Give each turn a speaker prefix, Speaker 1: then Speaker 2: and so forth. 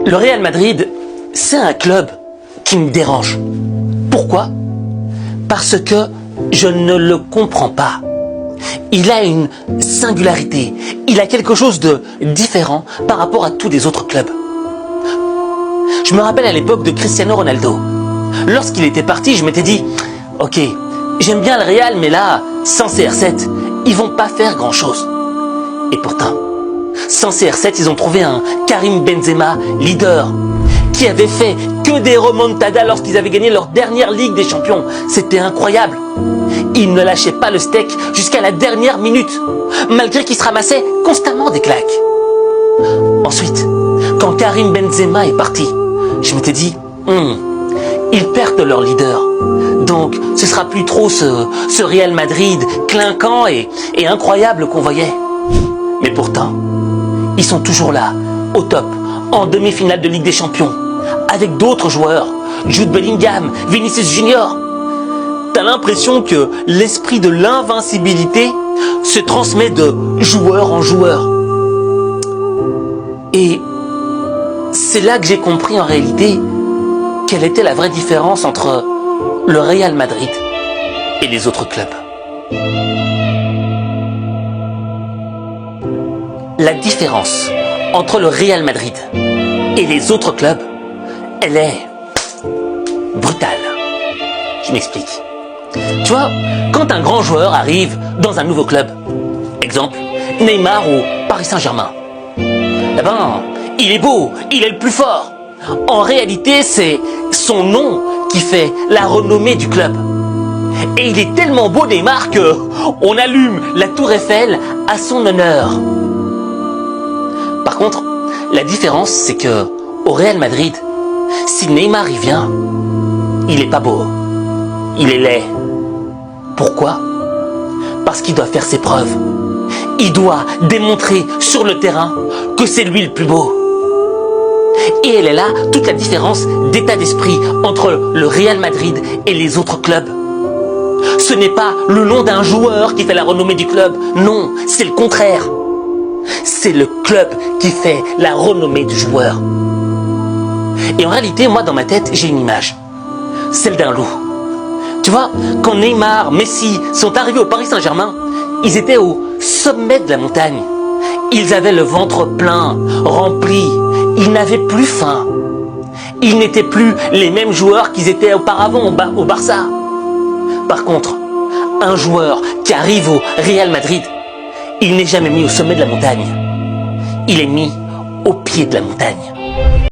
Speaker 1: Le Real Madrid, c'est un club qui me dérange. Pourquoi? Parce que je ne le comprends pas. Il a une singularité, il a quelque chose de différent par rapport à tous les autres clubs. Je me rappelle à l'époque de Cristiano Ronaldo. Lorsqu'il était parti, je m'étais dit, ok, j'aime bien le Real, mais là, sans CR7, ils vont pas faire grand chose. Et pourtant, sans CR7, ils ont trouvé un Karim Benzema, leader, qui avait fait que des remontadas lorsqu'ils avaient gagné leur dernière Ligue des Champions. C'était incroyable. Il ne lâchait pas le steak jusqu'à la dernière minute, malgré qu'il se ramassait constamment des claques. Ensuite, quand Karim Benzema est parti, je m'étais dit, ils perdent leur leader. Donc, ce sera plus trop ce Real Madrid clinquant et incroyable qu'on voyait. Mais pourtant, ils sont toujours là, au top, en demi-finale de Ligue des Champions, avec d'autres joueurs, Jude Bellingham, Vinicius Junior. T'as l'impression que l'esprit de l'invincibilité se transmet de joueur en joueur. Et c'est là que j'ai compris en réalité quelle était la vraie différence entre le Real Madrid et les autres clubs. La différence entre le Real Madrid et les autres clubs, elle est brutale. Je m'explique. Tu vois, quand un grand joueur arrive dans un nouveau club, exemple, Neymar au Paris Saint-Germain, eh ben, il est beau, il est le plus fort. En réalité, c'est son nom qui fait la renommée du club. Et il est tellement beau, Neymar, que on allume la Tour Eiffel à son honneur. Par contre, la différence, c'est que au Real Madrid, si Neymar y vient, il est pas beau, il est laid. Pourquoi? Parce qu'il doit faire ses preuves. Il doit démontrer sur le terrain que c'est lui le plus beau. Et elle est là toute la différence d'état d'esprit entre le Real Madrid et les autres clubs. Ce n'est pas le nom d'un joueur qui fait la renommée du club. Non, c'est le contraire. C'est le club qui fait la renommée du joueur. Et en réalité, moi, dans ma tête, j'ai une image. Celle d'un loup. Tu vois, quand Neymar, Messi sont arrivés au Paris Saint-Germain, ils étaient au sommet de la montagne. Ils avaient le ventre plein, rempli. Ils n'avaient plus faim. Ils n'étaient plus les mêmes joueurs qu'ils étaient auparavant au Barça. Par contre, un joueur qui arrive au Real Madrid, il n'est jamais mis au sommet de la montagne. Il est mis au pied de la montagne.